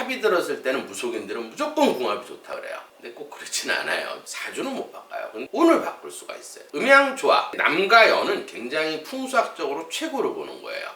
합이 들었을 때는 무속인들은 무조건 궁합이 좋다 그래요. 근데 꼭 그렇지는 않아요. 사주는 못 바꿔요. 운을 바꿀 수가 있어요. 음양조화, 남과 여는 굉장히 풍수학적으로 최고로 보는 거예요.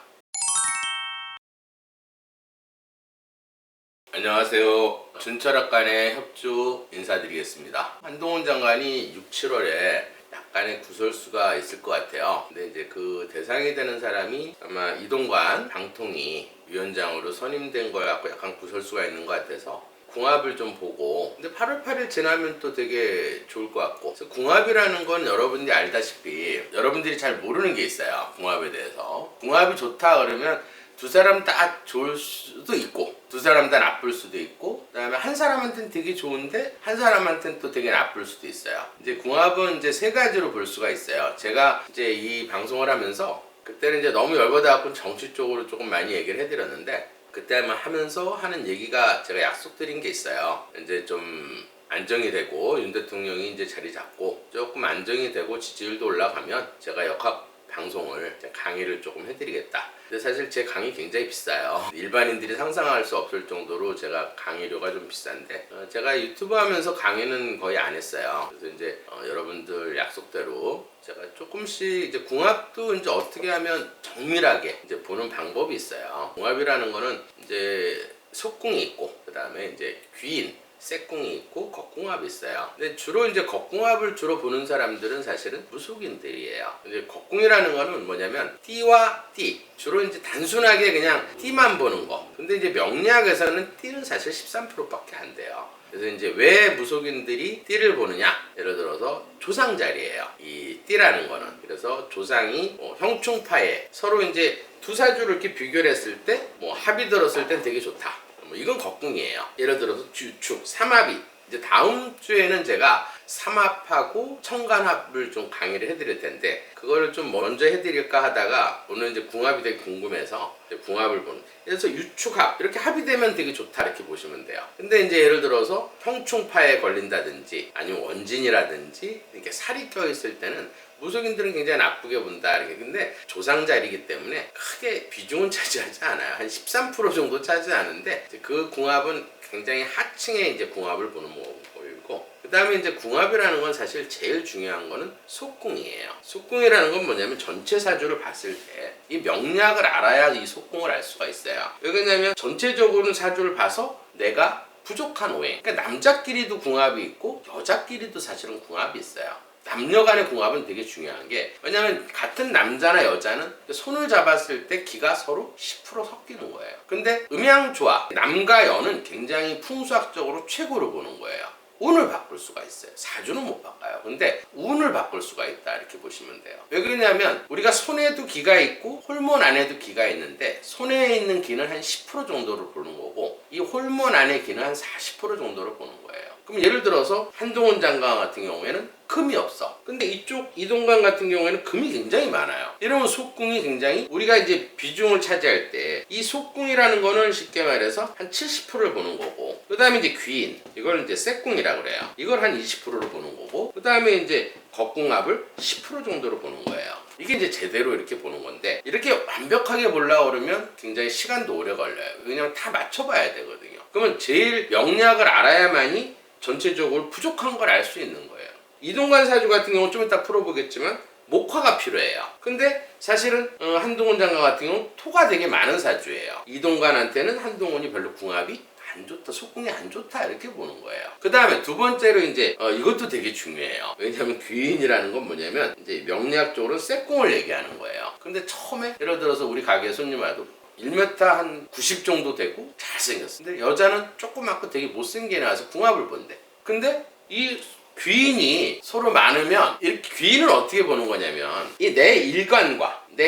안녕하세요. 준철학관의 협주 인사드리겠습니다. 한동훈 장관이 6, 7월에 약간의 구설수가 있을 것 같아요. 근데 이제 그 대상이 되는 사람이 아마 이동관 방통위 위원장으로 선임된 걸 갖고 약간 구설수가 있는 것 같아서 궁합을 좀 보고, 근데 8월 8일 지나면 또 되게 좋을 것 같고. 그래서 궁합이라는 건 여러분들이 알다시피 여러분들이 잘 모르는 게 있어요. 궁합에 대해서. 궁합이 좋다 그러면 두 사람 다 좋을 수도 있고 두 사람 다 나쁠 수도 있고, 그다음에 한 사람한테는 되게 좋은데 한 사람한테는 또 되게 나쁠 수도 있어요. 이제 궁합은 이제 세 가지로 볼 수가 있어요. 제가 이제 이 방송을 하면서 그때는 이제 너무 열받아 갖고 정치 쪽으로 조금 많이 얘기를 해드렸는데, 그때만 하면서 하는 얘기가 제가 약속드린 게 있어요. 이제 좀 안정이 되고 윤 대통령이 이제 자리 잡고 조금 안정이 되고 지지율도 올라가면 제가 역학 방송을 강의를 조금 해드리겠다. 근데 사실 제 강의 굉장히 비싸요. 일반인들이 상상할 수 없을 정도로 제가 강의료가 좀 비싼데, 제가 유튜브 하면서 강의는 거의 안 했어요. 그래서 이제 여러분들 약속대로 제가 조금씩 이제 궁합도 이제 어떻게 하면 정밀하게 이제 보는 방법이 있어요. 궁합이라는 거는 이제 속궁이 있고 그 다음에 이제 귀인, 쇠궁이 있고 겉궁합이 있어요. 근데 주로 이제 겉궁합을 주로 보는 사람들은 사실은 무속인들이에요. 근데 겉궁이라는 거는 뭐냐면 띠와 띠, 주로 이제 단순하게 그냥 띠만 보는 거. 근데 이제 명리학에서는 띠는 사실 13%밖에 안 돼요. 그래서 이제 왜 무속인들이 띠를 보느냐? 예를 들어서 조상 자리예요. 이 띠라는 거는. 그래서 조상이 형충파에 서로 이제 두 사주를 이렇게 비교를 했을 때 합이 들었을 땐 되게 좋다. 이건 겉궁이에요. 예를 들어서 주축, 삼합이. 이제 다음 주에는 제가 삼합하고 청간합을 좀 강의를 해드릴 텐데, 그거를 좀 먼저 해드릴까 하다가 오늘 이제 궁합이 되게 궁금해서 궁합을 보는. 그래서 유축합 이렇게 합이 되면 되게 좋다 이렇게 보시면 돼요. 근데 이제 예를 들어서 형충파에 걸린다든지 아니면 원진이라든지 이렇게 살이 껴있을 때는 무속인들은 굉장히 나쁘게 본다 이렇게. 근데 조상 자리이기 때문에 크게 비중은 차지하지 않아요. 한 13% 정도 차지하는데, 그 궁합은 굉장히 하층의 이제 궁합을 보는 모습이고, 그 다음에 이제 궁합이라는 건 사실 제일 중요한 거는 속궁이에요. 속궁이라는 건 뭐냐면 전체 사주를 봤을 때 이 명략을 알아야 이 속궁을 알 수가 있어요. 왜 그러냐면 전체적으로는 사주를 봐서 내가 부족한 오행, 그러니까 남자끼리도 궁합이 있고 여자끼리도 사실은 궁합이 있어요. 남녀 간의 궁합은 되게 중요한 게, 왜냐면 같은 남자나 여자는 손을 잡았을 때 기가 서로 10% 섞이는 거예요. 근데 음양조화, 남과 여는 굉장히 풍수학적으로 최고로 보는 거예요. 운을 바꿀 수가 있어요. 사주는 못 바꿔요. 근데 운을 바꿀 수가 있다 이렇게 보시면 돼요. 왜 그러냐면 우리가 손에도 기가 있고 홀몬 안에도 기가 있는데, 손에 있는 기는 한 10% 정도를 보는 거고 이 홀몬 안의 기는 한 40% 정도를 보는 거예요. 그럼 예를 들어서 한동훈 장관 같은 경우에는 금이 없어. 근데 이쪽 이동관 같은 경우에는 금이 굉장히 많아요. 이러면 속궁이 굉장히 우리가 이제 비중을 차지할 때 이 속궁이라는 거는 쉽게 말해서 한 70%를 보는 거고, 그 다음에 이제 귀인, 이걸 이제 쇠궁이라고 그래요. 이걸 한 20%를 보는 거고, 그 다음에 이제 겉궁합을 10% 정도로 보는 거예요. 이게 이제 제대로 이렇게 보는 건데, 이렇게 완벽하게 보려고 그러면 굉장히 시간도 오래 걸려요. 왜냐면 다 맞춰봐야 되거든요. 그러면 제일 명략을 알아야만이 전체적으로 부족한 걸 알 수 있는 거예요. 이동관 사주 같은 경우는 좀 이따 풀어보겠지만 목화가 필요해요. 근데 사실은 한동훈 장관 같은 경우는 토가 되게 많은 사주예요. 이동관한테는 한동훈이 별로 궁합이 안 좋다, 속궁이 안 좋다 이렇게 보는 거예요. 그 다음에 두 번째로 이제 이것도 되게 중요해요. 왜냐하면 귀인이라는 건 뭐냐면 이제 명리학적으로는 쇠궁을 얘기하는 거예요. 근데 처음에 예를 들어서 우리 가게 손님 와도 1m 한 90 정도 되고 잘생겼어. 근데 여자는 조그맣고 되게 못생긴 애 와서 궁합을 본대. 근데 이 귀인이 서로 많으면, 이 귀인을 어떻게 보는 거냐면 이 내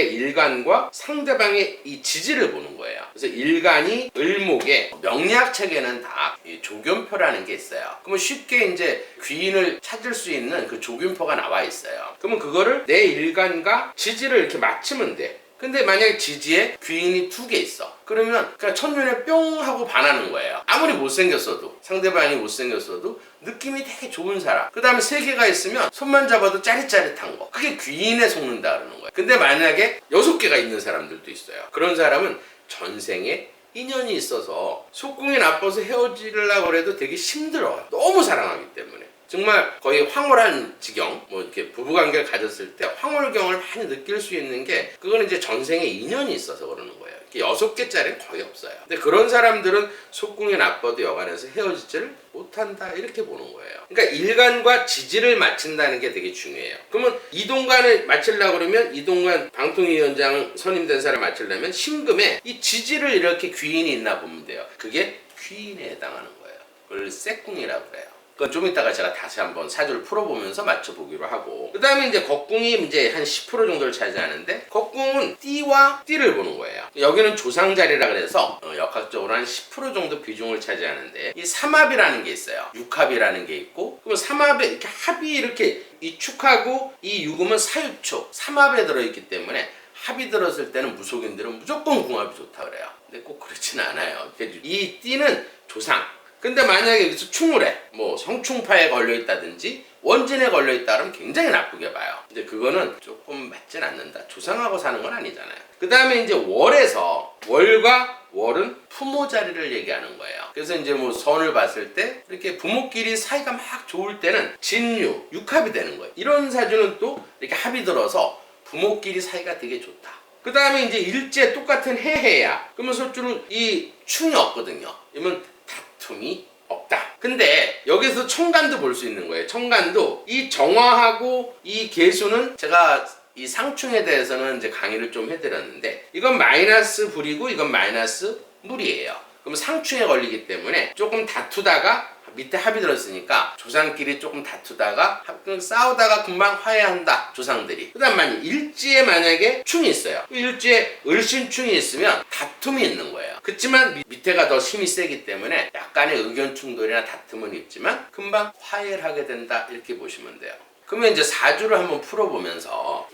일간과 상대방의 이 지지를 보는 거예요. 그래서 일간이 을목에 명리학책에는 다 이 조견표라는 게 있어요. 그러면 쉽게 이제 귀인을 찾을 수 있는 그 조견표가 나와 있어요. 그러면 그거를 내 일간과 지지를 이렇게 맞추면 돼. 근데 만약에 지지에 귀인이 2개 있어. 그러면 그냥 첫눈에 뿅 하고 반하는 거예요. 아무리 못생겼어도, 상대방이 못생겼어도 느낌이 되게 좋은 사람. 그 다음에 3개가 있으면 손만 잡아도 짜릿짜릿한 거. 그게 귀인에 속는다 그러는 거예요. 근데 만약에 6개가 있는 사람들도 있어요. 그런 사람은 전생에 인연이 있어서 속궁이 나빠서 헤어지려고 해도 되게 힘들어요. 너무 사랑하기 때문에. 정말 거의 황홀한 지경, 뭐 이렇게 부부관계를 가졌을 때 황홀경을 많이 느낄 수 있는 게 그거는 이제 전생에 인연이 있어서 그러는 거예요. 6개짜리는 거의 없어요. 근데 그런 사람들은 속궁이 나빠도 여간에서 헤어지지를 못한다 이렇게 보는 거예요. 그러니까 일간과 지지를 맞춘다는 게 되게 중요해요. 그러면 이동관을 맞추려고 그러면 이동관 방통위원장 선임된 사람 맞추려면 신금에 이 지지를 이렇게 귀인이 있나 보면 돼요. 그게 귀인에 해당하는 거예요. 그걸 쇠궁이라고 그래요. 그건 좀 이따가 제가 다시 한번 사주를 풀어보면서 맞춰보기로 하고, 그 다음에 이제 겁궁이 이제 한 10% 정도를 차지하는데, 겁궁은 띠와 띠를 보는 거예요. 여기는 조상자리라 그래서 역학적으로 한 10% 정도 비중을 차지하는데, 이 삼합이라는 게 있어요. 육합이라는 게 있고, 그럼 삼합에 이렇게 합이 이렇게 이 축하고 이 유금은 사유축 삼합에 들어있기 때문에 합이 들었을 때는 무속인들은 무조건 궁합이 좋다 그래요. 근데 꼭 그렇지는 않아요. 이 띠는 조상. 근데 만약에 여기서 충을 해, 뭐 성충파에 걸려있다든지 원진에 걸려있다 그러면 굉장히 나쁘게 봐요. 근데 그거는 조금 맞진 않는다. 조상하고 사는 건 아니잖아요. 그 다음에 이제 월에서, 월과 월은 부모 자리를 얘기하는 거예요. 그래서 이제 뭐 선을 봤을 때 이렇게 부모끼리 사이가 막 좋을 때는 진유, 육합이 되는 거예요. 이런 사주는 또 이렇게 합이 들어서 부모끼리 사이가 되게 좋다. 그 다음에 이제 일제 똑같은 해해야. 그러면 솔직히 이 충이 없거든요. 이러면 다툼이 없다. 근데 여기서 청간도 볼 수 있는 거예요. 청간도 이 정화하고 이 계수는 제가 이 상충에 대해서는 이제 강의를 좀 해드렸는데, 이건 마이너스 불이고 이건 마이너스 물이에요. 그럼 상충에 걸리기 때문에 조금 다투다가 밑에 합이 들었으니까 조상끼리 조금 다투다가 싸우다가 금방 화해한다, 조상들이. 그 다음 만약 일지에 만약에 충이 있어요. 일지에 을신충이 있으면 다툼이 있는 거예요. 그렇지만 밑에가 더 힘이 세기 때문에 약간의 의견 충돌이나 다툼은 있지만 금방 화해를 하게 된다, 이렇게 보시면 돼요. 그러면 이제 사주를 한번 풀어보면서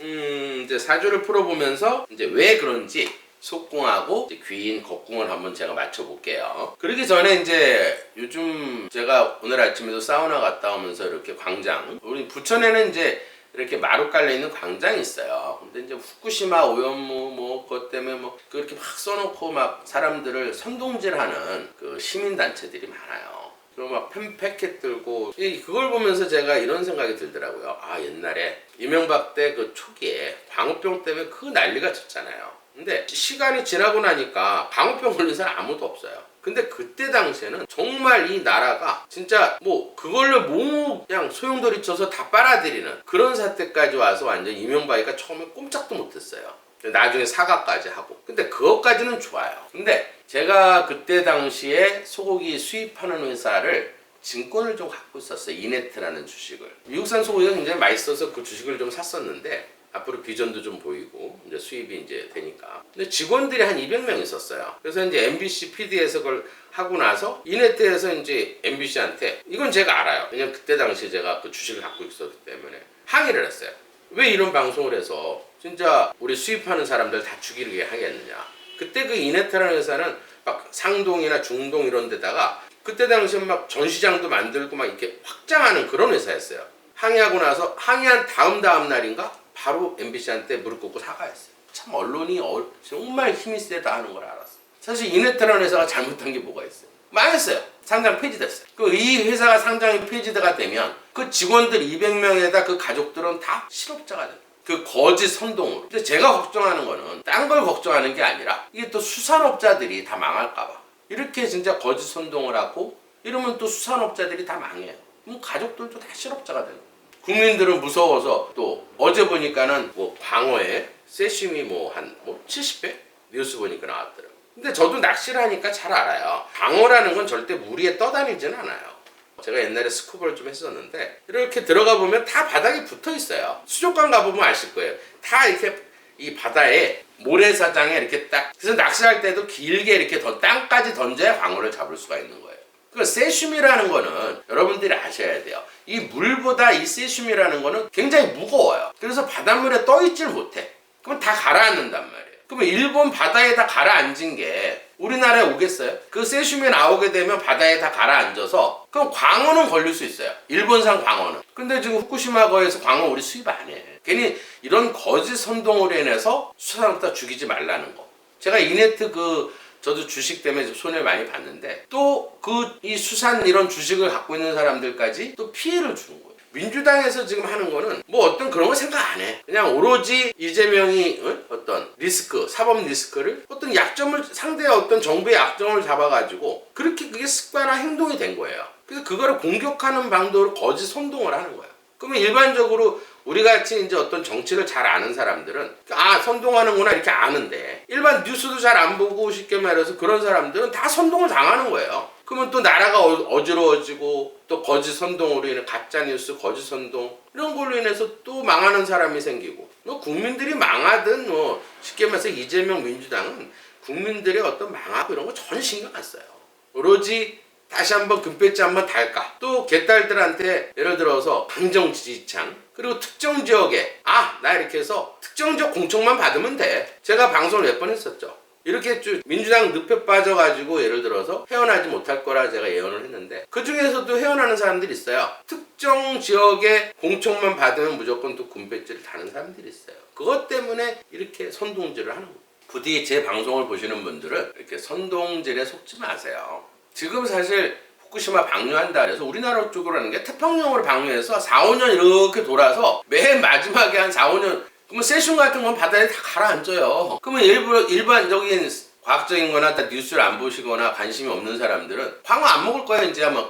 이제 사주를 풀어보면서 이제 왜 그런지 속궁하고 귀인, 겁궁을 한번 제가 맞춰볼게요. 그러기 전에 이제 요즘 제가 오늘 아침에도 사우나 갔다 오면서 이렇게 광장, 우리 부천에는 이제 이렇게 마루 깔려있는 광장이 있어요. 근데 이제 후쿠시마 오염무 뭐 그것 때문에 뭐 그렇게 막 써놓고 막 사람들을 선동질하는 그 시민단체들이 많아요. 그리고 막 팬패켓 들고, 그걸 보면서 제가 이런 생각이 들더라고요. 아, 옛날에 이명박 때 그 초기에 광우병 때문에 그 난리가 쳤잖아요. 근데 시간이 지나고 나니까 광우병 걸린 사람 아무도 없어요. 근데 그때 당시에는 정말 이 나라가 진짜 뭐 그걸로 뭐 그냥 소용돌이 쳐서 다 빨아들이는 그런 사태까지 와서 완전 이명박이가 처음에 꼼짝도 못했어요. 나중에 사과까지 하고. 근데 그것까지는 좋아요. 근데 제가 그때 당시에 소고기 수입하는 회사를 증권을 좀 갖고 있었어요. 이네트라는 주식을. 미국산 소고기가 굉장히 맛있어서 그 주식을 좀 샀었는데, 앞으로 비전도 좀 보이고 이제 수입이 이제 되니까. 근데 직원들이 한 200명 있었어요. 그래서 이제 MBC PD에서 그걸 하고 나서 이네트에서 이제 MBC한테, 이건 제가 알아요. 왜냐면 그때 당시 제가 그 주식을 갖고 있었기 때문에 항의를 했어요. 왜 이런 방송을 해서 진짜 우리 수입하는 사람들 다 죽이게 하겠느냐. 그때 그 이네트라는 회사는 막 상동이나 중동 이런 데다가 그때 당시에 막 전시장도 만들고 막 이렇게 확장하는 그런 회사였어요. 항의하고 나서 항의한 다음 날인가 바로 MBC한테 무릎 꿇고 사과했어요. 참 언론이 정말 힘이 세다 하는 걸 알았어요. 사실 이네트라는 회사가 잘못한 게 뭐가 있어요? 망했어요. 상장 폐지됐어요. 이 회사가 상장이 폐지가 되면 그 직원들 200명에다 그 가족들은 다 실업자가 돼요. 그 거짓 선동으로. 근데 제가 걱정하는 거는 딴 걸 걱정하는 게 아니라 이게 또 수산업자들이 다 망할까봐. 이렇게 진짜 거짓 선동을 하고 이러면 또 수산업자들이 다 망해요. 그럼 가족들도 다 실업자가 되는 거예요. 국민들은 무서워서, 또 어제 보니까는 뭐 광어에 세심이 한 70배? 뉴스 보니까 나왔더라고요. 근데 저도 낚시를 하니까 잘 알아요. 광어라는 건 절대 물 위에 떠다니지는 않아요. 제가 옛날에 스쿠버를 좀 했었는데 이렇게 들어가 보면 다 바닥에 붙어 있어요. 수족관 가보면 아실 거예요. 다 이렇게 이 바다에 모래사장에 이렇게 딱, 그래서 낚시할 때도 길게 이렇게 땅까지 던져야 광어를 잡을 수가 있는 거예요. 그 세슘이라는 거는 여러분들이 아셔야 돼요. 이 물보다 이 세슘이라는 거는 굉장히 무거워요. 그래서 바닷물에 떠 있질 못해. 그럼 다 가라앉는단 말이에요. 그러면 일본 바다에 다 가라앉은 게 우리나라에 오겠어요? 그 세슘이 나오게 되면 바다에 다 가라앉아서 그럼 광어는 걸릴 수 있어요. 일본산 광어는. 근데 지금 후쿠시마 거에서 광어 우리 수입 안 해. 괜히 이런 거짓 선동으로 인해서 수산업자 죽이지 말라는 거. 제가 이네트 그 저도 주식 때문에 손해를 많이 봤는데 또 이 수산 이런 주식을 갖고 있는 사람들까지 또 피해를 주는 거예요. 민주당에서 지금 하는 거는 뭐 어떤 그런 거 생각 안 해. 그냥 오로지 이재명이 어떤 리스크, 사법 리스크를 어떤 약점을 상대의 어떤 정부의 약점을 잡아가지고 그렇게 그게 습관화 행동이 된 거예요. 그래서 그거를 공격하는 방도로 거짓 선동을 하는 거야. 그러면 일반적으로 우리 같이 이제 어떤 정치를 잘 아는 사람들은 선동하는구나 이렇게 아는데 일반 뉴스도 잘 안 보고 쉽게 말해서 그런 사람들은 다 선동을 당하는 거예요. 그러면 또 나라가 어지러워지고 또 거짓 선동으로 인해 가짜 뉴스, 거짓 선동 이런 걸로 인해서 또 망하는 사람이 생기고 뭐 국민들이 망하든 뭐 쉽게 말해서 이재명 민주당은 국민들의 어떤 망하고 이런 거 전혀 신경 안 써요. 오로지 다시 한번 금배지 한번 달까. 또 개딸들한테 예를 들어서 강정 지지창 그리고 특정 지역에 나 이렇게 해서 특정 지역 공천만 받으면 돼. 제가 방송을 몇 번 했었죠. 이렇게 민주당 늪에 빠져가지고 예를 들어서 헤어나지 못할 거라 제가 예언을 했는데 그 중에서도 헤어나는 사람들이 있어요. 특정 지역에 공천만 받으면 무조건 또 군배지를 다는 사람들이 있어요. 그것 때문에 이렇게 선동질을 하는 거예요. 부디 제 방송을 보시는 분들은 이렇게 선동질에 속지 마세요. 지금 사실 후쿠시마 방류한다 그래서 우리나라 쪽으로 하는 게 태평양으로 방류해서 4, 5년 이렇게 돌아서 맨 마지막에 한 4, 5년 그러면 세슘 같은 건 바다에 다 가라앉아요. 그러면 일반적인 과학적인 거나 뉴스를 안 보시거나 관심이 없는 사람들은 광어 안 먹을 거예요 이제 아마.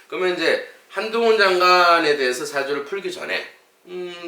그러면 이제 한동훈 장관에 대해서 사주를 풀기 전에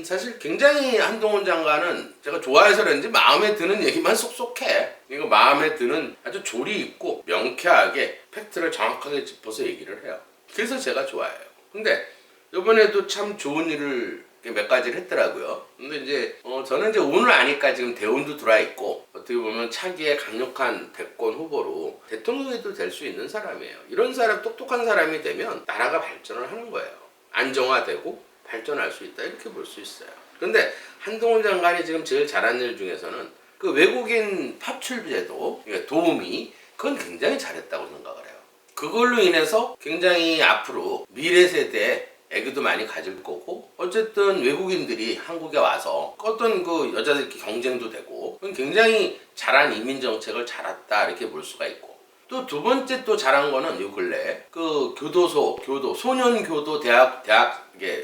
사실 굉장히 한동훈 장관은 제가 좋아해서 그런지 마음에 드는 얘기만 쏙쏙해. 이거 마음에 드는 아주 조리 있고 명쾌하게 팩트를 정확하게 짚어서 얘기를 해요. 그래서 제가 좋아해요. 근데 이번에도 참 좋은 일을 몇 가지를 했더라고요. 근데 이제 저는 이제 운을 아니까 지금 대운도 들어와 있고 어떻게 보면 차기의 강력한 대권 후보로 대통령이 될 수 있는 사람이에요. 이런 사람 똑똑한 사람이 되면 나라가 발전을 하는 거예요. 안정화되고 발전할 수 있다 이렇게 볼 수 있어요. 근데 한동훈 장관이 지금 제일 잘한 일 중에서는 그 외국인 파출제도 도우미 그건 굉장히 잘했다고 생각을 해요. 그걸로 인해서 굉장히 앞으로 미래 세대에 애교도 많이 가질 거고 어쨌든 외국인들이 한국에 와서 어떤 그 여자들끼리 경쟁도 되고 굉장히 잘한 이민 정책을 잘했다 이렇게 볼 수가 있고 또 두 번째 또 잘한 거는 요 근래 그 교도 소년교도 대학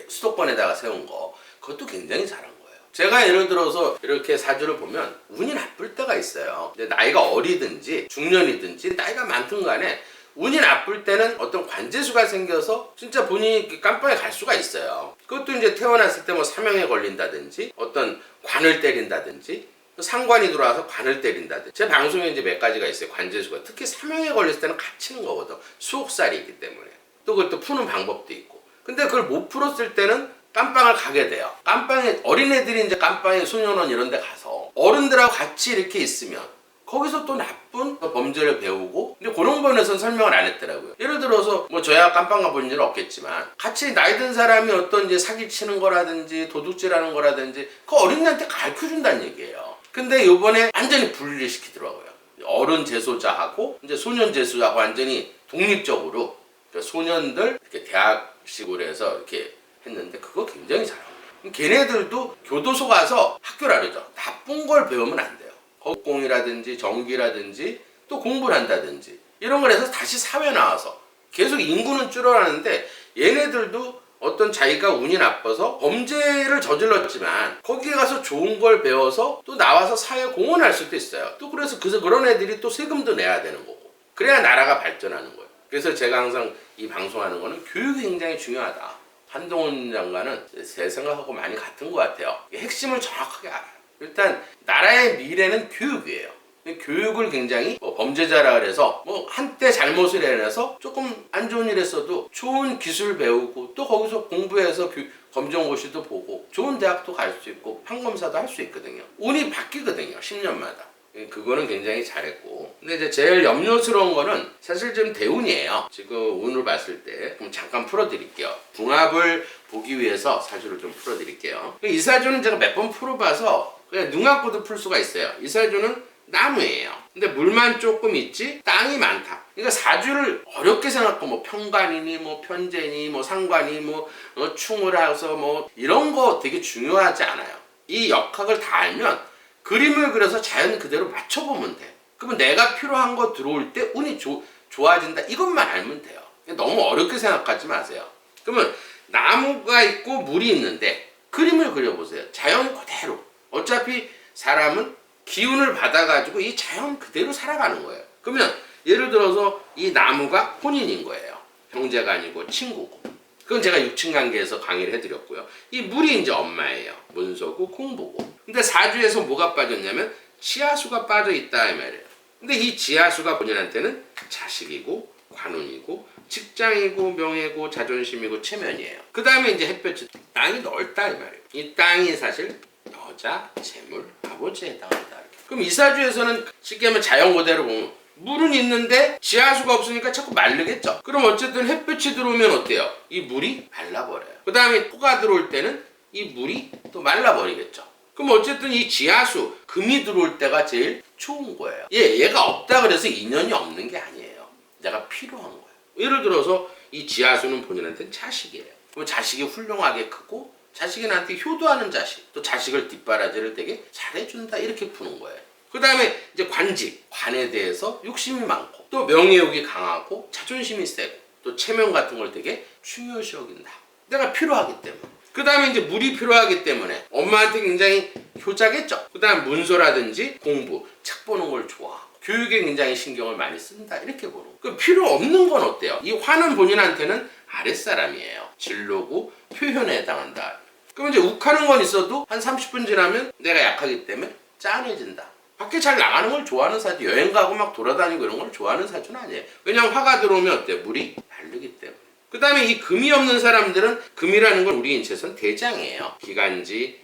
수도권에다가 세운 거 그것도 굉장히 잘한 거예요. 제가 예를 들어서 이렇게 사주를 보면 운이 나쁠 때가 있어요. 근데 나이가 어리든지 중년이든지 나이가 많든 간에 운이 나쁠 때는 어떤 관제수가 생겨서 진짜 본인이 깜빵에 갈 수가 있어요. 그것도 이제 태어났을 때 뭐 사명에 걸린다든지 어떤 관을 때린다든지 상관이 들어와서 관을 때린다든지 제 방송에 이제 몇 가지가 있어요. 관제수가 특히 사명에 걸렸을 때는 갇히는 거거든. 수옥살이 있기 때문에 또 그걸 또 푸는 방법도 있고 근데 그걸 못 풀었을 때는 깜빵을 가게 돼요. 깜빵에 어린애들이 이제 깜빵에 소년원 이런 데 가서 어른들하고 같이 이렇게 있으면 거기서 또 나쁜 범죄를 배우고 근데 그런 부분에서는 설명을 안 했더라고요. 예를 들어서 뭐 저야 깜빵 가본 일은 없겠지만 같이 나이 든 사람이 어떤 이제 사기치는 거라든지 도둑질하는 거라든지 그 어린애한테 가르쳐준다는 얘기예요. 근데 요번에 완전히 분리를 시키더라고요. 어른 제소자하고 이제 소년 제소자하고 완전히 독립적으로 소년들 이렇게 대학식으로 해서 이렇게 했는데 그거 굉장히 잘하고 걔네들도 교도소 가서 학교를 하죠. 나쁜 걸 배우면 안 돼요. 공이라든지 전기라든지 또 공부를 한다든지 이런 걸 해서 다시 사회 나와서 계속 인구는 줄어가는데 얘네들도 어떤 자기가 운이 나빠서 범죄를 저질렀지만 거기에 가서 좋은 걸 배워서 또 나와서 사회에 공헌할 수도 있어요. 또 그래서 그런 애들이 또 세금도 내야 되는 거고 그래야 나라가 발전하는 거예요. 그래서 제가 항상 이 방송하는 거는 교육이 굉장히 중요하다. 한동훈 장관은 제 생각하고 많이 같은 것 같아요. 핵심을 정확하게 알아요. 일단 나라의 미래는 교육이에요. 교육을 굉장히 범죄자라 그래서 한때 잘못을 해내서 조금 안 좋은 일 했어도 좋은 기술 배우고 또 거기서 공부해서 검정고시도 보고 좋은 대학도 갈 수 있고 판검사도 할 수 있거든요. 운이 바뀌거든요. 10년마다. 그거는 굉장히 잘했고 근데 이제 제일 염려스러운 거는 사실 좀 대운이에요. 지금 운을 봤을 때 그럼 잠깐 풀어드릴게요. 궁합을 보기 위해서 사주를 좀 풀어드릴게요. 이 사주는 제가 몇 번 풀어봐서 그냥 눈 감고도 풀 수가 있어요. 이 사주는 나무예요. 근데 물만 조금 있지 땅이 많다. 그러니까 사주를 어렵게 생각하고 뭐 편관이니 뭐 편재니 뭐 상관이 뭐 충을 해서 뭐 이런 거 되게 중요하지 않아요. 이 역학을 다 알면 그림을 그려서 자연 그대로 맞춰보면 돼. 그러면 내가 필요한 거 들어올 때 운이 좋아진다. 이것만 알면 돼요. 너무 어렵게 생각하지 마세요. 그러면 나무가 있고 물이 있는데 그림을 그려보세요. 자연 그대로. 어차피 사람은 기운을 받아가지고 이 자연 그대로 살아가는 거예요. 그러면 예를 들어서 이 나무가 혼인인 거예요. 형제가 아니고 친구고. 그건 제가 육친관계에서 강의를 해드렸고요. 이 물이 이제 엄마예요. 문서고 공부고. 근데 사주에서 뭐가 빠졌냐면 지하수가 빠져있다 이 말이에요. 근데 이 지하수가 본인한테는 자식이고 관운이고 직장이고 명예고 자존심이고 체면이에요. 그 다음에 이제 햇볕이 땅이 넓다 이 말이에요. 이 땅이 사실 여자, 재물, 아버지에 해당한다. 그럼 이 사주에서는 쉽게 하면 자연 그대로 보면 물은 있는데 지하수가 없으니까 자꾸 마르겠죠. 그럼 어쨌든 햇볕이 들어오면 어때요? 이 물이 말라버려요. 그 다음에 토가 들어올 때는 이 물이 또 말라버리겠죠. 그럼 어쨌든 이 지하수, 금이 들어올 때가 제일 좋은 거예요. 얘가 없다 그래서 인연이 없는 게 아니에요. 내가 필요한 거예요. 예를 들어서 이 지하수는 본인한테는 자식이에요. 그럼 자식이 훌륭하게 크고 자식이 나한테 효도하는 자식, 또 자식을 뒷바라지를 되게 잘해준다 이렇게 푸는 거예요. 그 다음에 이제 관직, 관에 대해서 욕심이 많고 또 명예욕이 강하고 자존심이 세고 또 체면 같은 걸 되게 중요시 여긴다. 내가 필요하기 때문에. 그 다음에 이제 물이 필요하기 때문에 엄마한테 굉장히 효자겠죠. 그 다음 문서라든지 공부, 책 보는 걸 좋아하고 교육에 굉장히 신경을 많이 쓴다 이렇게 보는 거예요. 그 필요 없는 건 어때요? 이 화는 본인한테는 아랫사람이에요. 진로고 표현에 해당한다. 그럼 이제 욱하는 건 있어도 한 30분 지나면 내가 약하기 때문에 짠해진다. 밖에 잘 나가는 걸 좋아하는 사주, 여행 가고 막 돌아다니고 이런 걸 좋아하는 사주는 아니에요. 왜냐하면 화가 들어오면 어때? 물이 마르기 때문에. 그 다음에 이 금이 없는 사람들은 금이라는 건 우리 인체에서는 대장이에요. 기관지,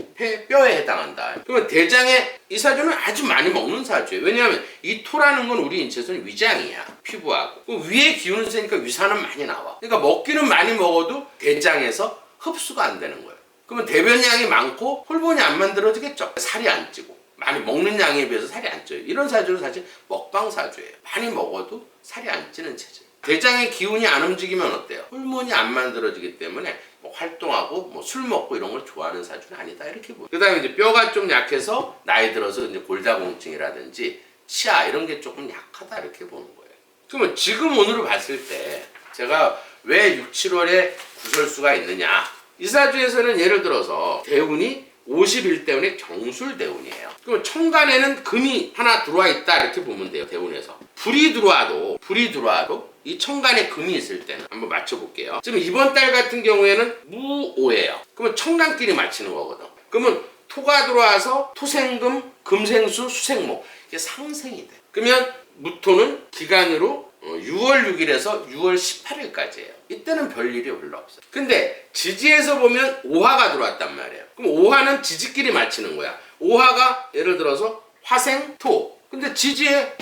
뼈에 해당한다. 그러면 대장에 이 사주는 아주 많이 먹는 사주예요. 왜냐하면 이 토라는 건 우리 인체에서는 위장이야. 피부하고. 위에 기운을 세니까 위산은 많이 나와. 그러니까 먹기는 많이 먹어도 대장에서 흡수가 안 되는 거예요. 그러면 대변량이 많고 홀본이 안 만들어지겠죠. 살이 안 찌고. 많이 먹는 양에 비해서 살이 안 쪄요. 이런 사주는 사실 먹방 사주예요. 많이 먹어도 살이 안 찌는 체질. 대장의 기운이 안 움직이면 어때요? 호르몬이 안 만들어지기 때문에 뭐 활동하고 뭐 술 먹고 이런 걸 좋아하는 사주는 아니다 이렇게 보여요. 그 다음에 이제 뼈가 좀 약해서 나이 들어서 이제 골다공증이라든지 치아 이런 게 조금 약하다 이렇게 보는 거예요. 그러면 지금 오늘을 봤을 때 제가 왜 6, 7월에 구설수가 있느냐? 이 사주에서는 예를 들어서 대운이 51대운의 경술대운이에요. 그럼 천간에는 금이 하나 들어와 있다 이렇게 보면 돼요. 대운에서 불이 들어와도 이 천간에 금이 있을 때는 한번 맞춰볼게요. 지금 이번 달 같은 경우에는 무오예요. 그러면 천간끼리 맞히는 거거든. 그러면 토가 들어와서 토생금, 금생수, 수생목 이게 상생이 돼. 그러면 무토는 기간으로 6월 6일에서 6월 18일까지예요. 이때는 별일이 별로 없어요. 근데 지지에서 보면 오화가 들어왔단 말이에요. 그럼 오화는 지지끼리 맞히는 거야. 오화가 예를 들어서 화생, 토. 근데 지지에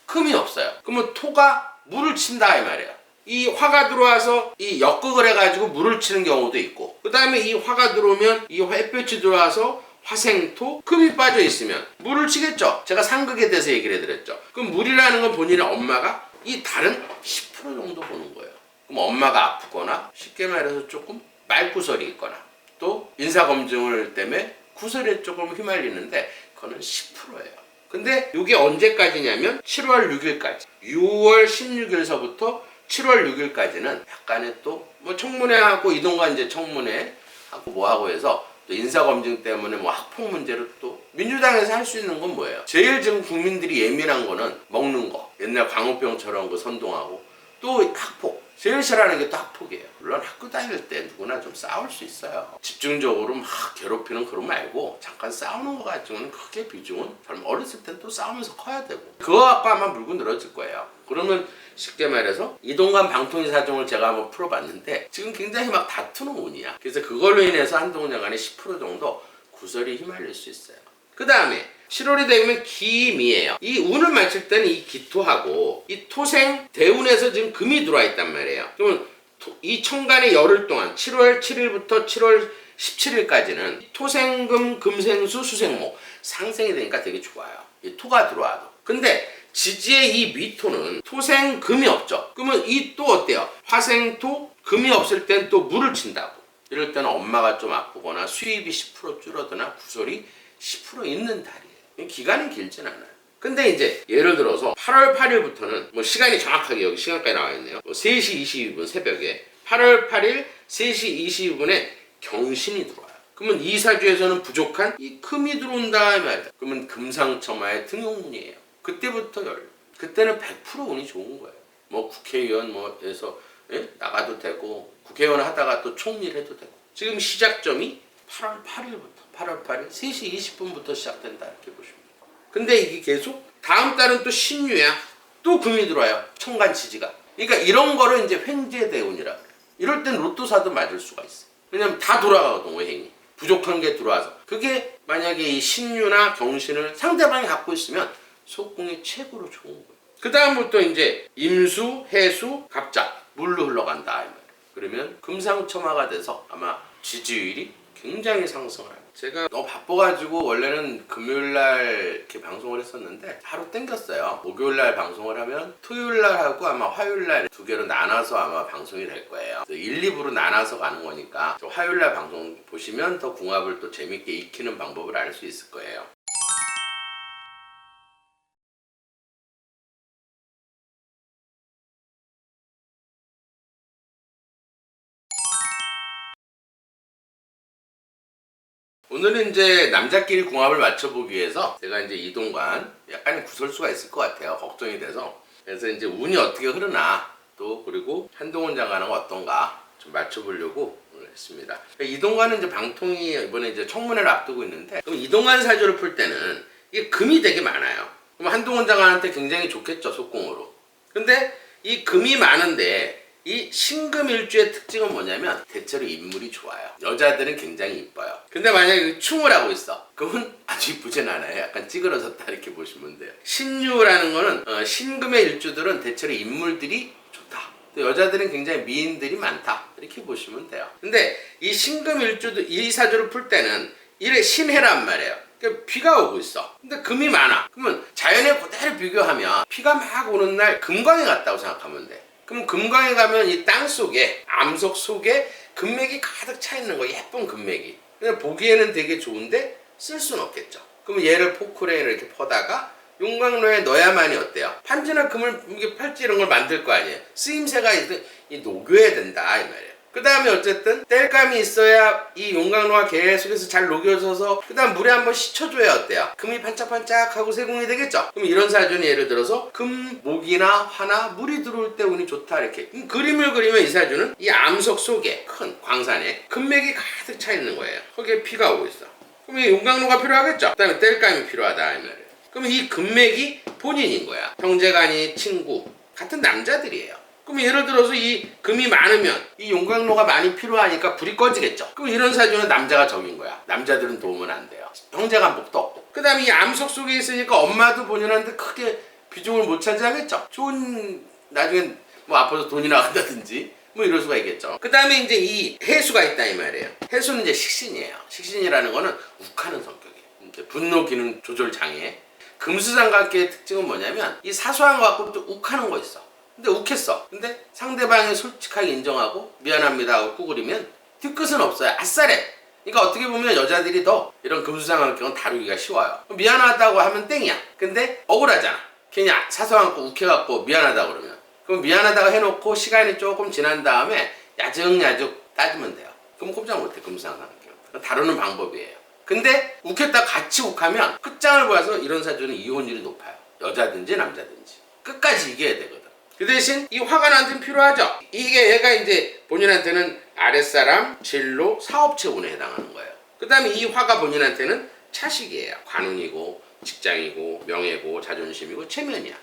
금이 없어요. 그러면 토가 물을 친다 이 말이에요. 이 화가 들어와서 이 역극을 해가지고 물을 치는 경우도 있고 그 다음에 이 화가 들어오면 이 햇볕이 들어와서 화생토, 금이 빠져 있으면 물을 치겠죠. 제가 상극에 대해서 얘기를 해드렸죠. 그럼 물이라는 건 본인의 엄마가 이 달은 10% 정도 보는 거예요. 그럼 엄마가 아프거나 쉽게 말해서 조금 말구설이 있거나 또 인사검증을 때문에 구설에 조금 휘말리는데 그거는 10%예요. 근데 이게 언제까지냐면 7월 6일까지 6월 16일서부터 7월 6일까지는 약간의 또 뭐 청문회하고 이동관 이제 청문회 하고 뭐하고 해서 또 인사검증 때문에 뭐 학폭 문제로 또 민주당에서 할 수 있는 건 뭐예요? 제일 지금 국민들이 예민한 거는 먹는 거. 옛날 광우병처럼 그 선동하고 또 학폭. 제일 싫어하는 게 또 학폭이에요. 물론 학교 다닐 때 누구나 좀 싸울 수 있어요. 집중적으로 막 괴롭히는 그런 말고 잠깐 싸우는 거 가지고는 크게 비중은 젊은 어렸을 땐 또 싸우면서 커야 되고 그거 갖고 아마 물고 늘어질 거예요. 그러면 쉽게 말해서 이동관 방통위 사정을 제가 한번 풀어봤는데 지금 굉장히 막 다투는 운이야. 그래서 그걸로 인해서 한동훈 장관이 10% 정도 구설이 휘말릴 수 있어요. 그 다음에 7월이 되면 기미예요. 이 운을 맞출 때는 이 기토하고 이 토생 대운에서 지금 금이 들어와 있단 말이에요. 그러면 이 천간의 열흘 동안 7월 7일부터 7월 17일까지는 토생금, 금생수, 수생목 상생이 되니까 되게 좋아요. 이 토가 들어와도. 근데 지지의 이 미토는 토생, 금이 없죠. 그러면 이 또 어때요? 화생토, 금이 없을 땐 또 물을 친다고. 이럴 때는 엄마가 좀 아프거나 수입이 10% 줄어드나 구설이 10% 있는 달이에요. 기간은 길진 않아요. 근데 이제 예를 들어서 8월 8일부터는 뭐 시간이 정확하게 여기 시간까지 나와 있네요. 뭐 3시 22분 새벽에 8월 8일 3시 22분에 경신이 들어와요. 그러면 이 사주에서는 부족한 이 금이 들어온다 말이야. 그러면 금상첨화의 등용운이에요. 그때부터 그때는 100% 운이 좋은 거예요. 뭐 국회의원 뭐에서 나가도 되고 국회의원 하다가 또 총리를 해도 되고 지금 시작점이 8월 8일부터 8월 8일 3시 20분부터 시작된다 이렇게 보시면 돼요. 근데 이게 계속 다음 달은 또 신유야. 또 금이 들어와요. 천간치지가. 그러니까 이런 거를 이제 횡재대운이라 그래요. 이럴 땐 로또 사도 맞을 수가 있어. 왜냐면 다 돌아가거든 오행이. 부족한 게 들어와서. 그게 만약에 이 신유나 경신을 상대방이 갖고 있으면 속궁이 최고로 좋은 거예요. 그 다음부터 이제 임수, 해수, 갑자 물로 흘러간다. 그러면 금상첨화가 돼서 아마 지지율이 굉장히 상승을 합니다. 제가 너무 바빠가지고 원래는 금요일날 이렇게 방송을 했었는데 하루 땡겼어요. 목요일날 방송을 하면 토요일날 하고 아마 화요일날 두 개로 나눠서 아마 방송이 될 거예요. 1, 2부로 나눠서 가는 거니까 화요일날 방송 보시면 더 궁합을 또 재밌게 익히는 방법을 알 수 있을 거예요. 오늘은 이제 남자끼리 궁합을 맞춰보기 위해서 제가 이제 이동관 약간 구설수가 있을 것 같아요. 걱정이 돼서. 그래서 이제 운이 어떻게 흐르나 또 그리고 한동훈 장관은 어떤가 좀 맞춰보려고 오늘 했습니다. 이동관은 이제 방통이 이번에 이제 청문회를 앞두고 있는데 그럼 이동관 사주를 풀 때는 이게 금이 되게 많아요. 그럼 한동훈 장관한테 굉장히 좋겠죠 속공으로. 근데 이 금이 많은데 이 신금일주의 특징은 뭐냐면 대체로 인물이 좋아요. 여자들은 굉장히 이뻐요. 근데 만약에 충을 하고 있어. 그건 아주 이쁘진 않아요. 약간 찌그러졌다 이렇게 보시면 돼요. 신유라는 거는 신금의 일주들은 대체로 인물들이 좋다. 또 여자들은 굉장히 미인들이 많다. 이렇게 보시면 돼요. 근데 이 신금 일주도 이 사주를 풀 때는 이래 신해란 말이에요. 그러니까 비가 오고 있어. 근데 금이 많아. 그러면 자연에 그대로 비교하면 비가 막 오는 날 금광이 같다고 생각하면 돼. 그럼 금광에 가면 이 땅 속에 암석 속에 금맥이 가득 차 있는 거 예쁜 금맥이. 그냥 보기에는 되게 좋은데 쓸 수는 없겠죠. 그럼 얘를 포크레인을 이렇게 퍼다가 용광로에 넣어야만이 어때요? 판지나 금을 이게 팔찌 이런 걸 만들 거 아니에요. 쓰임새가 녹여야 된다 이 말이에요. 그 다음에 어쨌든 땔감이 있어야 이 용광로가 계속해서 잘 녹여져서 그 다음 물에 한번 씻혀줘야 어때요? 금이 반짝반짝하고 세공이 되겠죠? 그럼 이런 사주는 예를 들어서 금, 목이나 화나 물이 들어올 때 운이 좋다 이렇게 그림을 그리면 이 사주는 이 암석 속에 큰 광산에 금맥이 가득 차 있는 거예요. 거기에 피가 오고 있어. 그럼 이 용광로가 필요하겠죠? 그 다음에 땔감이 필요하다 이 말이에요. 그럼 이 금맥이 본인인 거야. 형제간이 친구 같은 남자들이에요. 그럼 예를 들어서 이 금이 많으면 이 용광로가 많이 필요하니까 불이 꺼지겠죠. 그럼 이런 사주는 남자가 적인 거야. 남자들은 도움은 안 돼요. 형제간복도 없고. 그 다음에 이 암석 속에 있으니까 엄마도 본인한테 크게 비중을 못 차지하겠죠. 좋은 나중엔 뭐 아파서 돈이 나간다든지 뭐 이럴 수가 있겠죠. 그 다음에 이제 이 해수가 있다 이 말이에요. 해수는 이제 식신이에요. 식신이라는 거는 욱하는 성격이에요. 이제 분노 기능 조절 장애. 금수장갑계의 특징은 뭐냐면 이 사소한 거 갖고 또 욱하는 거 있어. 근데 욱했어. 근데 상대방이 솔직하게 인정하고 미안합니다 하고 구부리면 뒤끝은 없어요. 아싸래. 그러니까 어떻게 보면 여자들이 더 이런 금수장갑계는 다루기가 쉬워요. 미안하다고 하면 땡이야. 근데 억울하잖아. 괜히 사소한 거 욱해갖고 미안하다고 그러면. 그럼 미안하다고 해놓고 시간이 조금 지난 다음에 야적야적 따지면 돼요. 그럼 꼼짝 못해 금수장갑계. 다루는 방법이에요. 근데 욱했다 같이 욱하면 끝장을 보아서 이런 사주는 이혼율이 높아요. 여자든지 남자든지 끝까지 이겨야 되거든. 그 대신 이 화가 나한테는 필요하죠. 이게 얘가 이제 본인한테는 아랫사람, 진로, 사업체 운에 해당하는 거예요. 그 다음에 이 화가 본인한테는 차식이에요. 관운이고 직장이고 명예고 자존심이고 체면이야.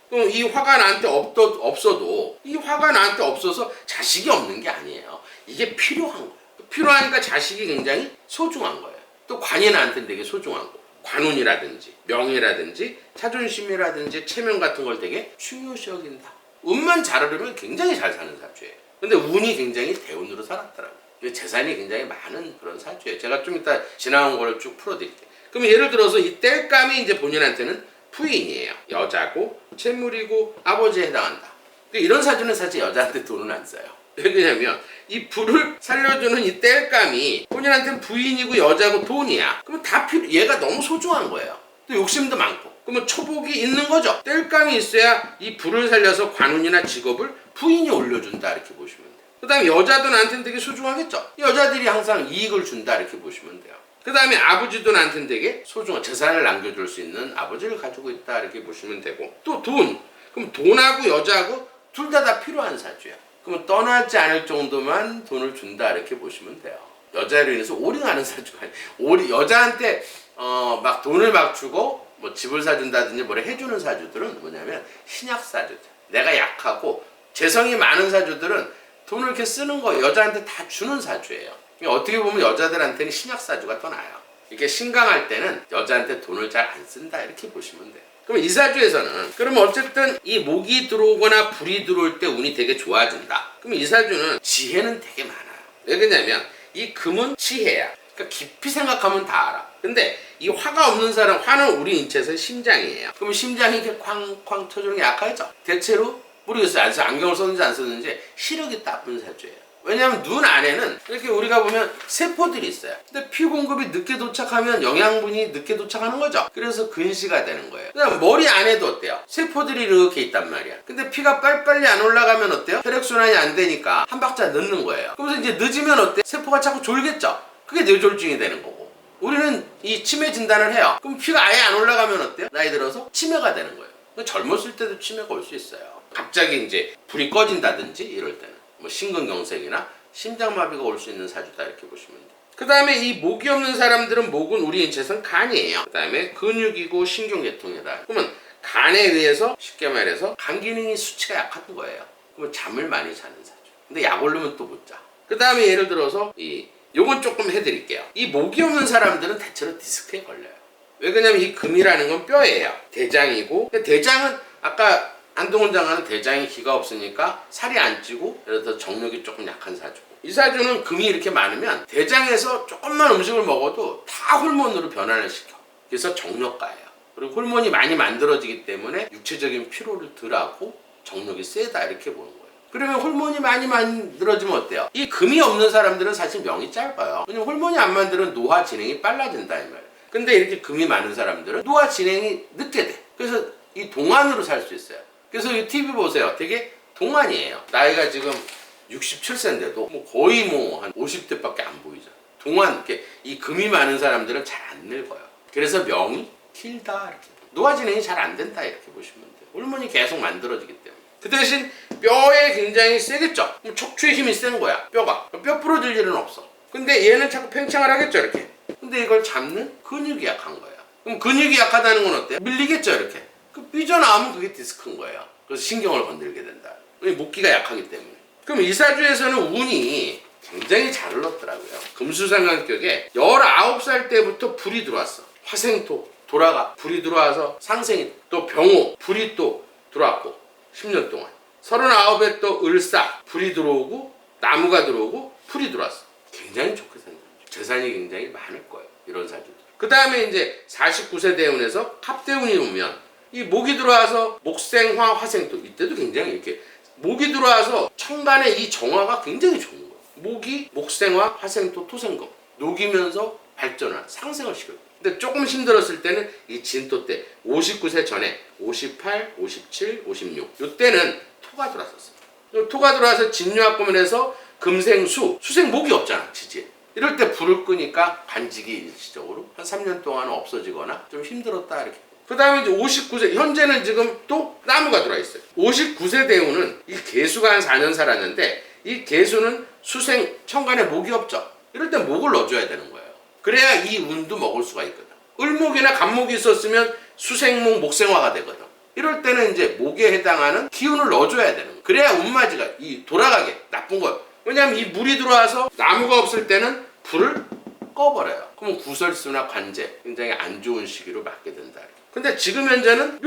그럼 이 화가 나한테 없어도 이 화가 나한테 없어서 자식이 없는 게 아니에요. 이게 필요한 거예요. 필요하니까 자식이 굉장히 소중한 거예요. 또 관이 나한테는 되게 소중한 거. 관운이라든지 명예라든지 자존심이라든지 체면 같은 걸 되게 중요시 여긴다. 운만 잘 흐르면 굉장히 잘 사는 사주예요. 근데 운이 굉장히 대운으로 살았더라고요. 재산이 굉장히 많은 그런 사주예요. 제가 좀 이따 지나온 거를 쭉 풀어드릴게요. 그럼 예를 들어서 이 땔감이 이제 본인한테는 부인이에요. 여자고 채물이고 아버지에 해당한다. 이런 사주는 사실 여자한테 돈은 안 써요. 왜 그러냐면 이 불을 살려주는 이 땔감이 본인한테는 부인이고 여자고 돈이야. 그러면 다 얘가 너무 소중한 거예요. 또 욕심도 많고. 그러면 초복이 있는 거죠. 땔감이 있어야 이 불을 살려서 관운이나 직업을 부인이 올려준다 이렇게 보시면 돼요. 그 다음에 여자도 나한테는 되게 소중하겠죠. 여자들이 항상 이익을 준다 이렇게 보시면 돼요. 그 다음에 아버지도 나한테는 되게 소중한 재산을 남겨줄 수 있는 아버지를 가지고 있다 이렇게 보시면 되고, 또 돈, 그럼 돈하고 여자하고 둘 다 필요한 사주야. 그러면 떠나지 않을 정도만 돈을 준다 이렇게 보시면 돼요. 여자로 인해서 오링하는 사주가 여자한테 막 돈을 막 주고 뭐 집을 사준다든지 뭘 해주는 사주들은 뭐냐면 신약 사주들. 내가 약하고 재성이 많은 사주들은 돈을 이렇게 쓰는 거 여자한테 다 주는 사주예요. 어떻게 보면 여자들한테는 신약 사주가 더 나아요. 이렇게 신강할 때는 여자한테 돈을 잘 안 쓴다 이렇게 보시면 돼요. 그럼 이 사주에서는 그러면 어쨌든 이 목이 들어오거나 불이 들어올 때 운이 되게 좋아진다. 그럼 이 사주는 지혜는 되게 많아요. 왜 그러냐면 이 금은 지혜야. 그러니까 깊이 생각하면 다 알아. 근데 이 화가 없는 사람, 화는 우리 인체에서 심장이에요. 그럼 심장이 이렇게 쾅쾅 쳐주는 게 약하죠. 대체로 모르겠어요. 안경을 썼는지 안 썼는지 시력이 나쁜 사주예요. 왜냐하면 눈 안에는 이렇게 우리가 보면 세포들이 있어요. 근데 피 공급이 늦게 도착하면 영양분이 늦게 도착하는 거죠. 그래서 근시가 되는 거예요. 그다음 머리 안에도 어때요? 세포들이 이렇게 있단 말이야. 근데 피가 빨리빨리 안 올라가면 어때요? 혈액순환이 안 되니까 한 박자 늦는 거예요. 그러면서 이제 늦으면 어때? 세포가 자꾸 졸겠죠. 그게 뇌졸중이 되는 거고. 우리는 이 치매 진단을 해요. 그럼 피가 아예 안 올라가면 어때요? 나이 들어서 치매가 되는 거예요. 젊었을 때도 치매가 올 수 있어요. 갑자기 이제 불이 꺼진다든지 이럴 때는 뭐 심근경색이나 심장마비가 올 수 있는 사주다 이렇게 보시면 돼요. 그 다음에 이 목이 없는 사람들은 목은 우리 인체에서는 간이에요. 그 다음에 근육이고 신경계통이다. 그러면 간에 의해서 쉽게 말해서 간 기능이 수치가 약한 거예요. 그러면 잠을 많이 자는 사주. 근데 약 올르면 또 못 자. 그 다음에 예를 들어서 요건 조금 해드릴게요. 이 목이 없는 사람들은 대체로 디스크에 걸려요. 왜 그러냐면 이 금이라는 건 뼈예요. 대장이고, 대장은 아까 한동훈 장관은 대장에 기가 없으니까 살이 안 찌고 예를 들어 정력이 조금 약한 사주고, 이 사주는 금이 이렇게 많으면 대장에서 조금만 음식을 먹어도 다 호르몬으로 변화를 시켜. 그래서 정력가예요. 그리고 호르몬이 많이 만들어지기 때문에 육체적인 피로를 덜하고 정력이 세다 이렇게 보는 거예요. 그러면 호르몬이 많이 만들어지면 어때요? 이 금이 없는 사람들은 사실 명이 짧아요. 왜냐면 호르몬이 안 만들면 노화 진행이 빨라진다 이 말이에요. 근데 이렇게 금이 많은 사람들은 노화 진행이 늦게 돼. 그래서 이 동안으로 살 수 있어요. 그래서 이 TV 보세요. 되게 동안이에요. 나이가 지금 67세인데도 뭐 거의 뭐 한 50대밖에 안 보이죠. 동안 이렇게 이 금이 많은 사람들은 잘 안 늙어요. 그래서 명이 길다 이렇게. 노화 진행이 잘 안 된다 이렇게 보시면 돼요. 호르몬이 계속 만들어지기 때문에. 그 대신 뼈에 굉장히 세겠죠. 척추의 힘이 센 거야. 뼈가. 뼈 부러질 일은 없어. 근데 얘는 자꾸 팽창을 하겠죠 이렇게. 근데 이걸 잡는 근육이 약한 거예요. 그럼 근육이 약하다는 건 어때요? 밀리겠죠 이렇게. 삐져나오면 그게 디스크인 거예요. 그래서 신경을 건들게 된다. 목기가 약하기 때문에. 그럼 이 사주에서는 운이 굉장히 잘 흘렀더라고요. 금수상관격에 19살 때부터 불이 들어왔어. 화생토 돌아가 불이 들어와서 상생이, 또 병호 불이 또 들어왔고 10년 동안 39에 또 을사 불이 들어오고 나무가 들어오고 풀이 들어왔어. 굉장히 좋게 생겼죠. 재산이 굉장히 많을 거예요. 이런 사주들. 그 다음에 이제 49세 대운에서 갑대운이 오면 이 목이 들어와서 목생화 화생토, 이때도 굉장히 이렇게 목이 들어와서 천간의 이 정화가 굉장히 좋은 거예요. 목이 목생화 화생토 토생금 녹이면서 발전을 상생을 시켜요. 근데 조금 힘들었을 때는 이 진토 때 59세 전에 58, 57, 56 이때는 토가 들어왔었어요. 토가 들어와서 진유합금을 금생수, 수생 목이 없잖아 지지에. 이럴 때 불을 끄니까 관직이 일시적으로 한 3년 동안은 없어지거나 좀 힘들었다 이렇게. 그 다음에 이제 59세, 현재는 지금 또 나무가 들어와 있어요. 59세 대운은 이 개수가 한 4년 살았는데 이 개수는 수생, 천간에 목이 없죠. 이럴 때 목을 넣어줘야 되는 거예요. 그래야 이 운도 먹을 수가 있거든. 을목이나 간목이 있었으면 수생목, 목생화가 되거든. 이럴 때는 이제 목에 해당하는 기운을 넣어줘야 되는 거예요. 그래야 운마지가 돌아가게 나쁜 거예요. 왜냐하면 이 물이 들어와서 나무가 없을 때는 불을 꺼버려요. 그러면 구설수나 관제 굉장히 안 좋은 시기로 맞게 된다. 근데 지금 현재는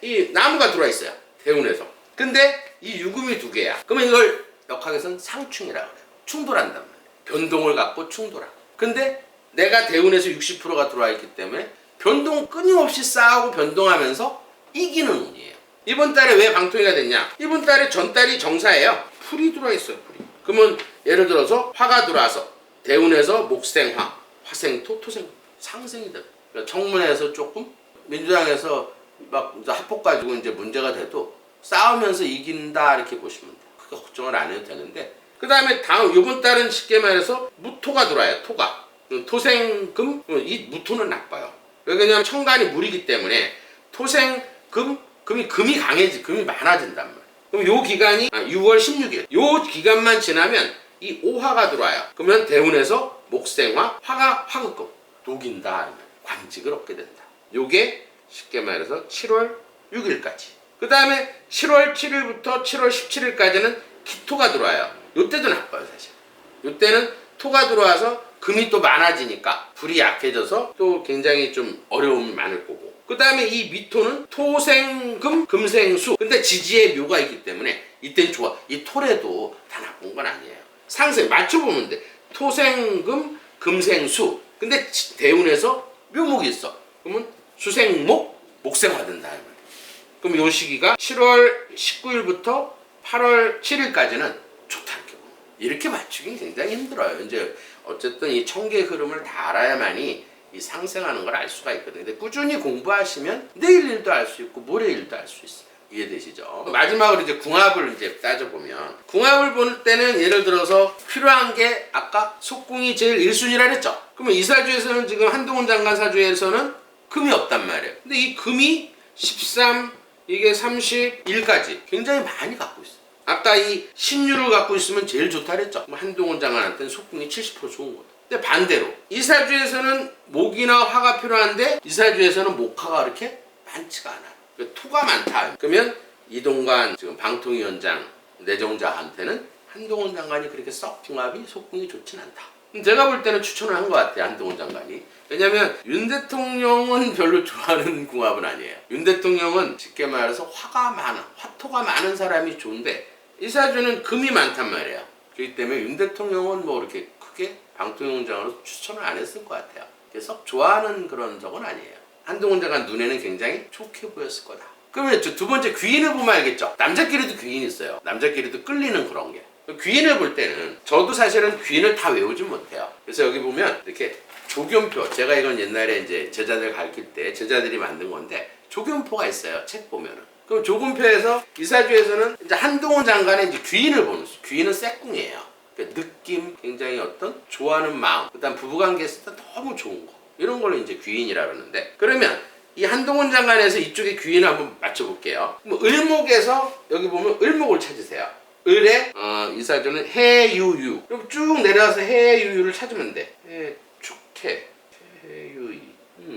이 나무가 들어와 있어요. 대운에서. 근데 이 유금이 두 개야. 그러면 이걸 역학에서는 상충이라고 그래요. 충돌한단 말이에요. 변동을 갖고 충돌하고. 근데 내가 대운에서 60%가 들어와 있기 때문에 변동 끊임없이 쌓아오고 변동하면서 이기는 운이에요. 이번 달에 왜 방통위가 됐냐? 이번 달에 전달이 정사예요. 풀이 들어와 있어요. 풀이. 그러면 예를 들어서 화가 들어와서 대운에서 목생화, 화생토, 토생 상생이 돼요. 그러니까 청문회에서 조금 민주당에서 막 이제 합법 가지고 이제 문제가 돼도 싸우면서 이긴다 이렇게 보시면 돼요. 크게 걱정을 안 해도 되는데 그 다음에 다음 요번 달은 쉽게 말해서 무토가 들어와요. 토가 토생금 이 무토는 나빠요. 왜냐하면 천간이 물이기 때문에 토생금 금이 강해지 금이 많아진단 말이에요. 그럼 요 기간이 6월 16일 요 기간만 지나면 이 오화가 들어와요. 그러면 대운에서 목생화 화가 화극금 녹인다 관직을 얻게 된다. 요게 쉽게 말해서 7월 6일까지. 그 다음에 7월 7일부터 7월 17일까지는 기토가 들어와요. 요때도 나빠요 사실. 요때는 토가 들어와서 금이 또 많아지니까 불이 약해져서 또 굉장히 좀 어려움이 많을 거고. 그 다음에 이 미토는 토생금 금생수. 근데 지지의 묘가 있기 때문에 이때는 좋아. 이 토래도 다 나쁜 건 아니에요. 상생 맞춰보면 돼. 토생금 금생수. 근데 대운에서 묘목이 있어. 그러면 수생목 목생화 된다. 그럼 요 시기가 7월 19일부터 8월 7일까지는 좋다 이렇게 맞추긴 굉장히 힘들어요. 이제 어쨌든 이 천계의 흐름을 다 알아야만이 이 상생하는 걸 알 수가 있거든요. 근데 꾸준히 공부하시면 내일 일도 알 수 있고 모레 일도 알 수 있어요. 이해되시죠? 마지막으로 이제 궁합을 이제 따져보면 궁합을 볼 때는 예를 들어서 필요한 게 아까 속궁이 제일 1순위라 그랬죠? 그러면 이 사주에서는 지금 한동훈 장관 사주에서는 금이 없단 말이에요. 근데 이 금이 13, 이게 31까지 굉장히 많이 갖고 있어요. 아까 이 신유를 갖고 있으면 제일 좋다 그랬죠? 한동훈 장관한테는 속궁이 70% 좋은 거예요. 근데 반대로 이 사주에서는 목이나 화가 필요한데 이 사주에서는 목화가 그렇게 많지가 않아요. 토가 많다. 그러면 이동관 지금 방통위원장 내정자한테는 한동훈 장관이 그렇게 썩 궁합이 속궁이 좋진 않다. 제가 볼 때는 추천을 한 것 같아요. 한동훈 장관이. 왜냐면 윤 대통령은 별로 좋아하는 궁합은 아니에요. 윤 대통령은 쉽게 말해서 화토가 많은 사람이 좋은데 이 사주는 금이 많단 말이에요. 그렇기 때문에 윤 대통령은 뭐 이렇게 크게 방통위원장으로 추천을 안 했을 것 같아요. 썩 좋아하는 그런 적은 아니에요. 한동훈 장관 눈에는 굉장히 좋게 보였을 거다. 그러면 두 번째 귀인을 보면 알겠죠. 남자끼리도 귀인이 있어요. 남자끼리도 끌리는 그런 게. 귀인을 볼 때는 저도 사실은 귀인을 다 외우진 못해요. 그래서 여기 보면 이렇게 조견표, 제가 이건 옛날에 이제 제자들 가르칠 때 제자들이 만든 건데 조견표가 있어요. 책 보면은. 그럼 조견표에서 이 사주에서는 이제 한동훈 장관의 이제 귀인을 보는 수. 귀인은 쇠궁이에요. 그러니까 느낌, 굉장히 어떤 좋아하는 마음, 그다음 부부관계 했을 때 너무 좋은 거. 이런 걸로 이제 귀인이라 그러는데 그러면 이 한동훈 장관에서 이쪽에 귀인을 한번 맞춰볼게요. 을목에서 여기 보면 을목을 찾으세요. 을에 이 사주는 해유유. 그럼 쭉 내려와서 해유유를 찾으면 돼. 축해 해유이.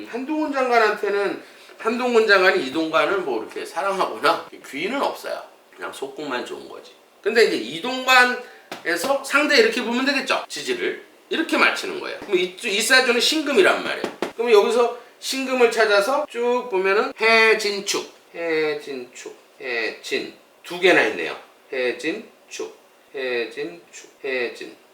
한동훈 장관한테는 한동훈 장관이 이동관을 뭐 이렇게 사랑하거나 귀인은 없어요. 그냥 속궁만 좋은 거지. 근데 이제 이동관에서 상대 이렇게 보면 되겠죠. 지지를 이렇게 맞추는 거예요. 그럼 이 사주는 신금이란 말이에요. 그럼 여기서 신금을 찾아서 쭉 보면은 해진축 해진 두 개나 있네요. 해진축 해진.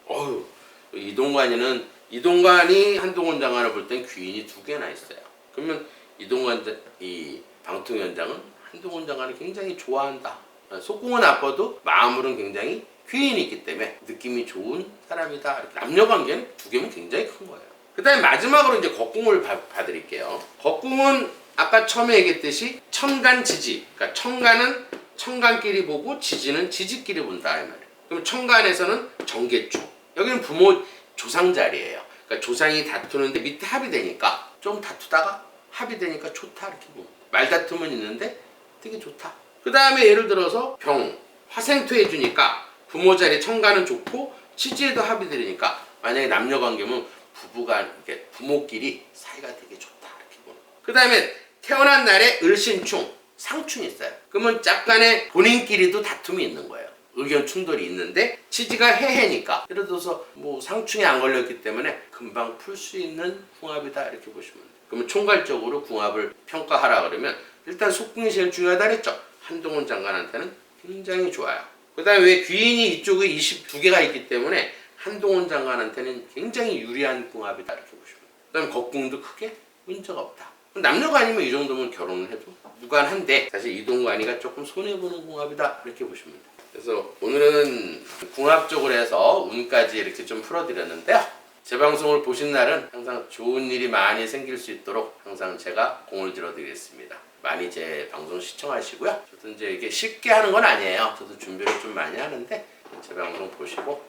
어휴, 이동관이 한동훈 장관을 볼 땐 귀인이 두 개나 있어요. 그러면 이 방통위원장은 한동훈 장관을 굉장히 좋아한다. 속궁은 나빠도 마음으로는 굉장히 귀인이 있기 때문에 느낌이 좋은 사람이다. 이렇게 남녀관계는 두 개면 굉장히 큰 거예요. 그 다음에 마지막으로 이제 겉궁을 봐드릴게요. 겉궁은 아까 처음에 얘기했듯이 천간 지지. 그러니까 천간은 천간끼리 보고 지지는 지지끼리 본다. 이 말이에요. 그럼 천간에서는 정계충. 여기는 부모 조상 자리예요. 그러니까 조상이 다투는데 밑에 합이 되니까 좀 다투다가 합이 되니까 좋다. 이렇게 보고. 말다툼은 있는데 되게 좋다. 그 다음에 예를 들어서 병, 화생토해 주니까 부모 자리 천간은 좋고 지지에도 합이 되니까 만약에 남녀관계면 이렇게 부모끼리 사이가 되게 좋다 이렇게 보는. 그 다음에 태어난 날에 을신충, 상충이 있어요. 그러면 약간의 본인끼리도 다툼이 있는 거예요. 의견 충돌이 있는데 지지가 해해니까 예를 들어서 뭐 상충에 안 걸렸기 때문에 금방 풀 수 있는 궁합이다 이렇게 보시면 돼요. 그러면 총괄적으로 궁합을 평가하라 그러면 일단 속궁이 제일 중요하다 그랬죠. 한동훈 장관한테는 굉장히 좋아요. 그 다음에 왜 귀인이 이쪽에 22개가 있기 때문에 한동훈 장관한테는 굉장히 유리한 궁합이다 이렇게 보시면 돼요. 그 다음에 겉궁도 크게 문제가 없다. 남녀관이면 이 정도면 결혼을 해도 무관한데 사실 이동관이가 조금 손해보는 궁합이다 이렇게 보시면 돼요. 그래서 오늘은 궁합적으로 해서 운까지 이렇게 좀 풀어드렸는데요. 제 방송을 보신 날은 항상 좋은 일이 많이 생길 수 있도록 항상 제가 공을 들어드리겠습니다. 많이 제 방송 시청하시고요. 저도 이제 이게 쉽게 하는 건 아니에요. 저도 준비를 좀 많이 하는데 제 방송 보시고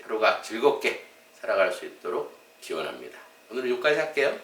하루가 즐겁게 살아갈 수 있도록 기원합니다. 오늘은 여기까지 할게요.